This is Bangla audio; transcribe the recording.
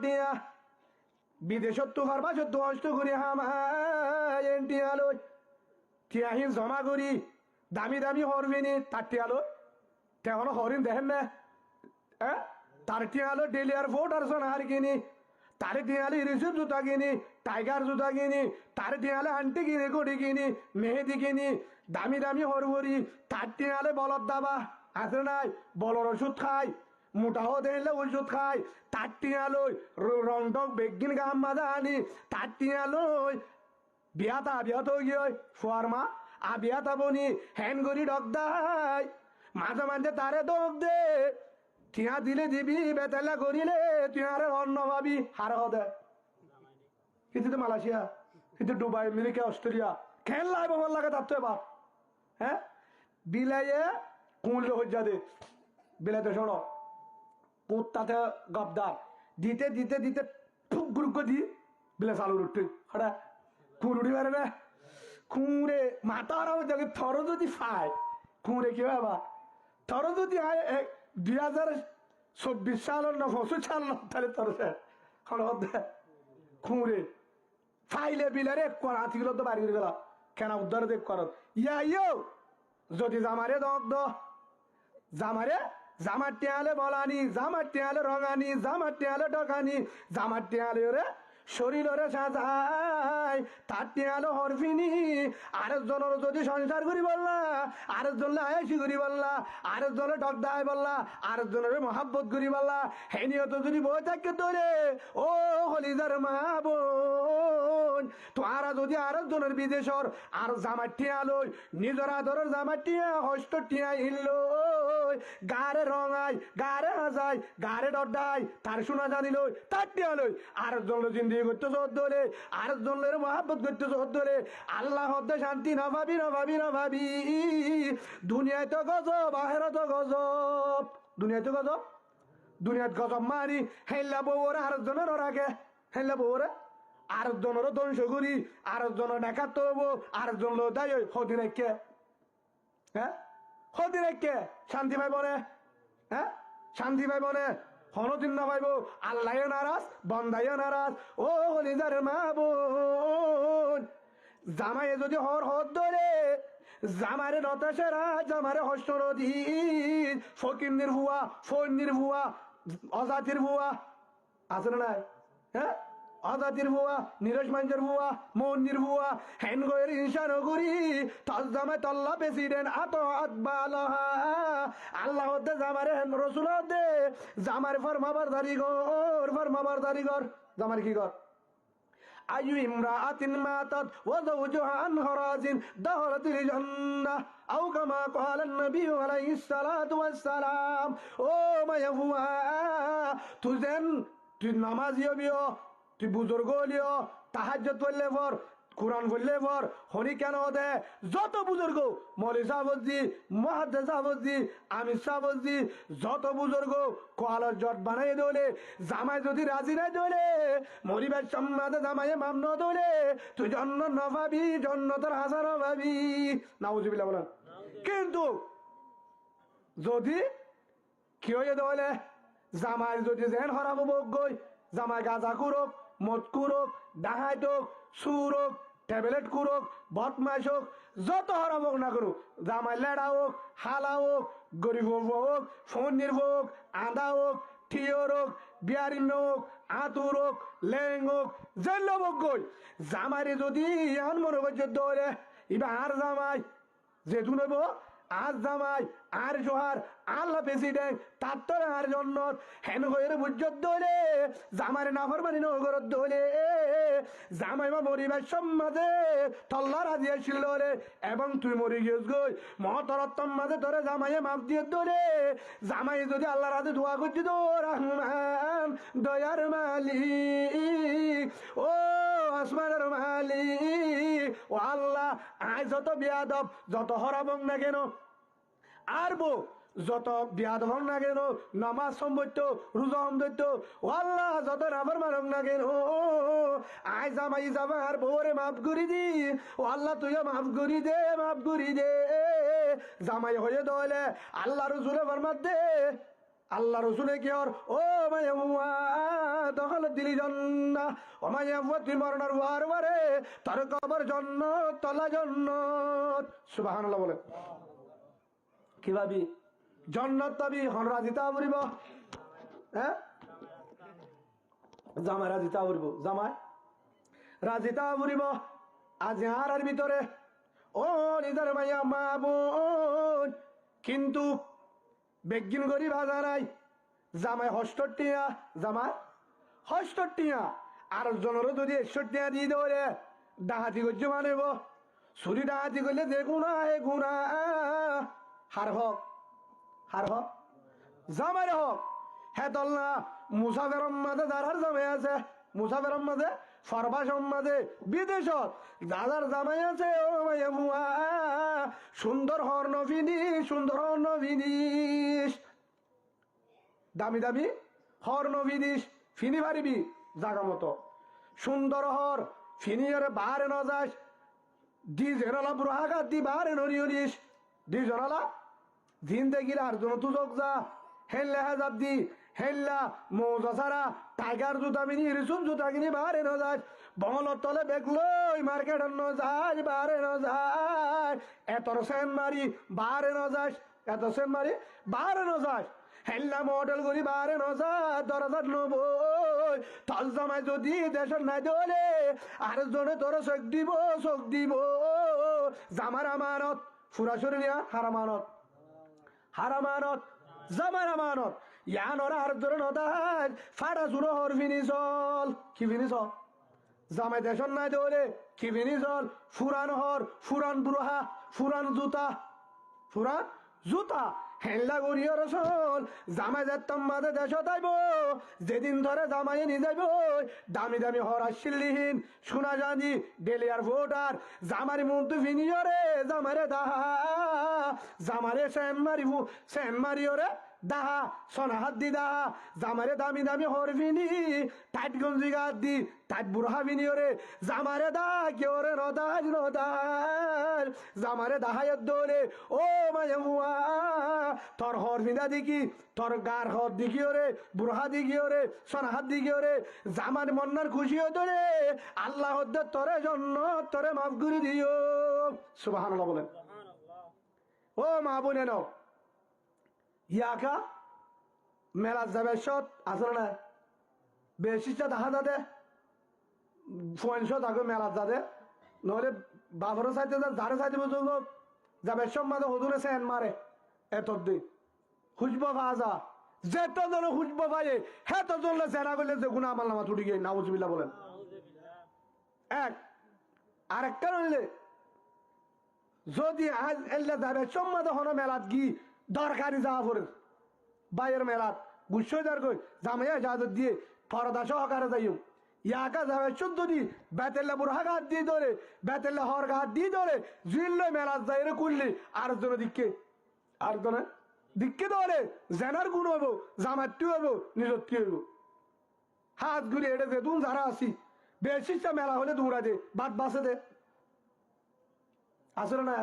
টিয়া বিদেশত তো হারবা সত্য অষ্ট করি হামায় টিয়া লই টিয়াহীন জমা করি দামি দামি হরবিনি তার টিয়া লই তেহন হরিণ দেখেন না হ্যাঁ তার টিয়া আলো ডেলি আর ফোর্ট আর সোনার কিনি তার টিয়ালে রিসিভ জুতা কিনি টাইগার জুতা কিনি তার টিয়ালে আন্টি কিনি গড়ি কিনি মেহেদি কিনি দামি দামি হরবরি তার টিয়ালে বলদ দাবা আছে নাই বলর ওষুধ খাই মোটাও দেখলে ওষুধ খাই তার টিয়ালই রং টক বেগিন গাম মাজা আনি তার টিয়ালই বিয়াত গিয়ে ফুয়ার মা আ বিয়াতা বনি হ্যান গড়ি ডক দাই মাঝে মাঝে তারে দোক দে টিয়া দিলে দিবি বেতালা করিলে তুই আরে অন্য ভাবি হার হদে কিন্তু তো মালয়েশিয়া কিন্তু দুবাই আমেরিকা অস্ট্রেলিয়া খেল লাইব ভাল লাগে তার তো এবার হ্যাঁ বিলাইয়ে কুমলে হজ্জা দে বিলাইতে শোনো পুত্তাতে গবদার দিতে দিতে দিতে ফুক গুরুক দি বিলে চালু উঠতে হঠাৎ কুড়ুড়ি মারে না খুঁড়ে মাথা আর যদি থর যদি ফায় খুঁড়ে কি হয় বা থর যদি হয় 2024 সালের না 25 সাল না তাহলে তোর খুঁড়ে ফাইলে বিলারে কর হাতিগুলো তো বাড়ি গেল কেন উদ্ধার দেখ কর ইয়া যদি জামারে দগ জামারে জামার টিয়ালে বলানি জামার টিয়ালে রঙানি জামার টিয়ালে ডকানি জামার টিয়ালে ওরে শরীর ওরে সাজাই তার টিয়ালো হরফিনি আরেকজনের যদি সংসার করি বললা আরেকজনে আয়াসি করি বললা আরেকজনে ডক দায় বললা আরেকজনের মহাব্বত করি বললা হেনিও তো যদি বই থাকে তোরে ও হলিদার মা বোন তোরা যদি আরেকজনের বিদেশর আর জামার টিয়া লই নিজের আদরের জামার টিয়া হস্ত টিয়া হিললো গারে রঙাই গারে হাজাই গারে ডডাই তার শোনা জানিল তার টিয়া লই আরেকজনের জিন্দি করতে ধরে আরেকজনের মহাব্বত করতে ধরে আল্লাহ হদ্দে শান্তি না ভাবি না ভাবি না ভাবি দুনিয়ায় তো গজব বাহেরা তো গজব দুনিয়ায় তো গজব দুনিয়াত গজব মারি হেল্লা বউরে আরেকজনের রাগে হেল্লা বউরে আরেকজনেরও ধ্বংস করি আরেকজনের ডাকাত তো হবো আরেকজন লো দায় হদি রেখে হ্যাঁ হদি রেখে শান্তি পাইব না হ্যাঁ শান্তি পাইব না হনদিন না পাইব আল্লাহ নারাজ বন্দাইও নারাজ ও হলিদার মা বোন জামাইয়ে যদি হর হদ ধরে জামারে নতাসেরা জামারে হস্ত নদী ফকিন্দির ভুয়া ফন্দির ভুয়া অজাতির ভুয়া আছে না নাই হ্যাঁ আজাতির ভুয়া নীরজ মাঞ্জের ভুয়া মন্দির ভুয়া হেন গয়ের ইনসান করি তস জামাই তল্লা প্রেসিডেন্ট আত আতবালহা আল্লাহ দে জামারে হেন রসুল দে জামার ফরমাবার দারি গর জামার কি গর আয়ু ইমরাআতিন মাতাত ওয়া যাওজুহা আন হরাজিন দাখালাতিল জান্নাহ আও কামা ক্বালা নবী আলাইহিস সালাতু ওয়াস সালাম ও মায়াহুয়া তুই নামাজি হবিও তুই বুজুর্গ হলিও তাহাজ্জুদ পড়লে পর কোরআন পড়লে পর হরি কেন দে যত বুজুর্গ মৌলী সাহবজি মুহাদ্দিস সাহবজি আমির সাহবজি যত বুজুর্গ কোয়ালার জট বানাই দোলে জামাই যদি রাজি নাই দোলে মরিবার সম্মাদে জামাইয়ে মাম ন দোলে তুই জন্নত না পাবি জন্নতের হাসান পাবি নাউজুবিল্লাহ বলেন কিন্তু যদি কি হয়ে দোলে জামাই যদি যেন হরাবো বগই জামাই গাঁজা কুরক মদ কুরক ডাহাই হোক সুর হোক ট্যাবলেট কুরক বদমাইশ হোক যত হরাম হোক না করুক জামাই লেড়া হোক হালা হোক গরিব হোক ফন্দির হোক আদা হোক ঠিয়র হোক বিয়ারিন হোক আতুর হোক লেং হোক জেল হোক গই জামাইরে যদি এমন মনে করছে দৌড়ে এবার আর জামাই যেহেতু নেব আজ জামাই আর জোহার আল্লাহ প্রেসিডেন্ট তার তো আর জন্নত হেন হয়ে বুঝত দোলে জামারে নাফরমানি নগরত দোলে জামাই মা মরিবার সম্মাদে তল্লা রাজি আসিল রে এবং তুই মরি গিয়েছ গই মহতরত্তম মাঝে তোরে জামাইয়ে মাপ দিয়ে দোলে জামাই যদি আল্লাহ রাতে দোয়া করছি তো রহমান দয়ার মালিক ও আসমানের মালিক ও আল্লাহ আয় যত বিয়াদব যত হরাবং না কেন আরবো যত বিয়াদ হন না কেন নামাজ সম্বত্য রোজা সম্বত্য ও আল্লাহ যত নামার মানক না কেন আয় জামাই জামা আর বউরে মাফ করি দি ও আল্লাহ তুইও মাফ করি দে জামাই হয়ে দলে আল্লাহ রসুলে ফরমাত দে আল্লাহ রসুলে কি ওর ও মায়া দখল দিলি জন্না ও মায়া তুই মরণার ওয়ার বারে তার কবর জন্নত তলা জন্নত সুবহানাল্লাহ বলে কি ভাবি জন্নত পাবি হন রাজিতা বলিব হ্যাঁ জামাই রাজিতা বলিব জামাই রাজিতা বলিব আজ আর ভিতরে ও নিজের মাইয়া মা বোন কিন্তু বেগিন করি বাজা নাই জামাই হস্তটিয়া জামাই হস্তটিয়া আর জনেরও যদি 61 টিয়া দিয়ে দেবে ডাহাতি করছে মানিব ছুরি ডাহাতি করলে যে গুণা হে গুণা হার হক জামাই হক হে দল না মুসাফের মাঝে যার জামাই আছে মুসাফের মাঝে ফরবাস মাঝে বিদেশত যার জামাই আছে ও মাইয়া মুয়া সুন্দর হর নভিনিস দামি দামি হর নভিনিস ফিনি পারিবি জাগা মতো সুন্দর হর ফিনিয়রে বাহারে ন যাস দি জেনালা বুড়াগা দি বাহারে নরিয়রিস দি জনালা জিন্দেগির আর জন তুজক যা হেল্লা হাজাব দি হেল্লা মৌজা সারা টাইগার জুতা মিনি রিসুন জুতা কিনি বাহারে ন যাস বঙলত তলে বেগলই মার্কেট ন যাস বাহারে ন যায় এতর সেন মারি বাহারে ন যাস এত সেন মারি বাহারে ন যাস হেল্লা মডেল করি বাহারে ন যাস দরজাত নবই তল জামাই যদি দেশের নাই দলে আর জনে তোর চোখ দিব জামার আমানত ফুরাসুরি নিয়া হারামানত জামার আমানত ইয়ানর আর ধরে নদাজ ফাটা চুরো হর ফিনিসল কি ফিনিসল জামাই দেশন নাই দৌড়ে কি ফিনিসল ফুরান বুড়া ফুরান জুতা হেল্লা গড়িয়ে রসল জামাই যেতাম মাঝে দেশ তাইব যেদিন ধরে জামাই নিয়ে যাইব দামি দামি হরা শিল্লিহীন শোনা জানি ডেলি আর ভোটার জামারি মন্তু ফিনিয়রে জামারে দাহা জামারে সেন মারিওরে দাহা সোনা হাত দি দাহা জামারে দামি দামি হর ফিনি টাইট গঞ্জি গাত দি টাইট বুড়া ফিনিওরে জামারে দা কেওরে নদাজ জামারে দাহায়ত দৌড়ে ও মায়া মুয়া তোর হর ফিদা দিকি তোর গার হর দিকি ওরে বুড়া দিকি ওরে সোনা হাত দিকি ওরে জামার মন্নার খুশি হতো রে আল্লাহ তোরে জন্য তোরে মাফ করে দিও সুবহানাল্লাহ বলেন ও মা বোনে নাও ইয়াকা মেলা যাবে সৎ আসলে না বেশিটা দেখা যাবে পয়সা থাকবে মেলা যাবে নহলে বাবরও চাইতে যারে চাইতে বুঝব যাবে সব মাঝে হদুরে সেন মারে এত দিন খুঁজব ভাজা যেত জন খুঁজব ভাই হেত জনলে সেনা করলে যে গুণা আমার নামা ছুটি গিয়ে নাউজুবিল্লাহ বলেন এক আরেকটা নইলে যদি আজ এলে যাবে সব মাঝে হনো মেলাত গি দরকারি যাওয়া পড়ে বাইয়ের মেলাত গুসই দার কই জামাইয়া ইজাজত দিয়ে ফরদা সহকারে যাইও ইয়াকা যাবে যদি বেতেল্লা বুড়া গাত দিয়ে ধরে বেতেল্লা হর গাত দিয়ে ধরে জুইল্লো মেলাত যাই রে করলে আর জনে দিককে ধরে জেনার গুণ হবো জামারটি হবো নিজত্তি হইব হাত ঘুরে এড়ে দে তুম যারা আসি বেশিটা মেলা হলে দৌড়া দে বাদ বাসে দে আসলে না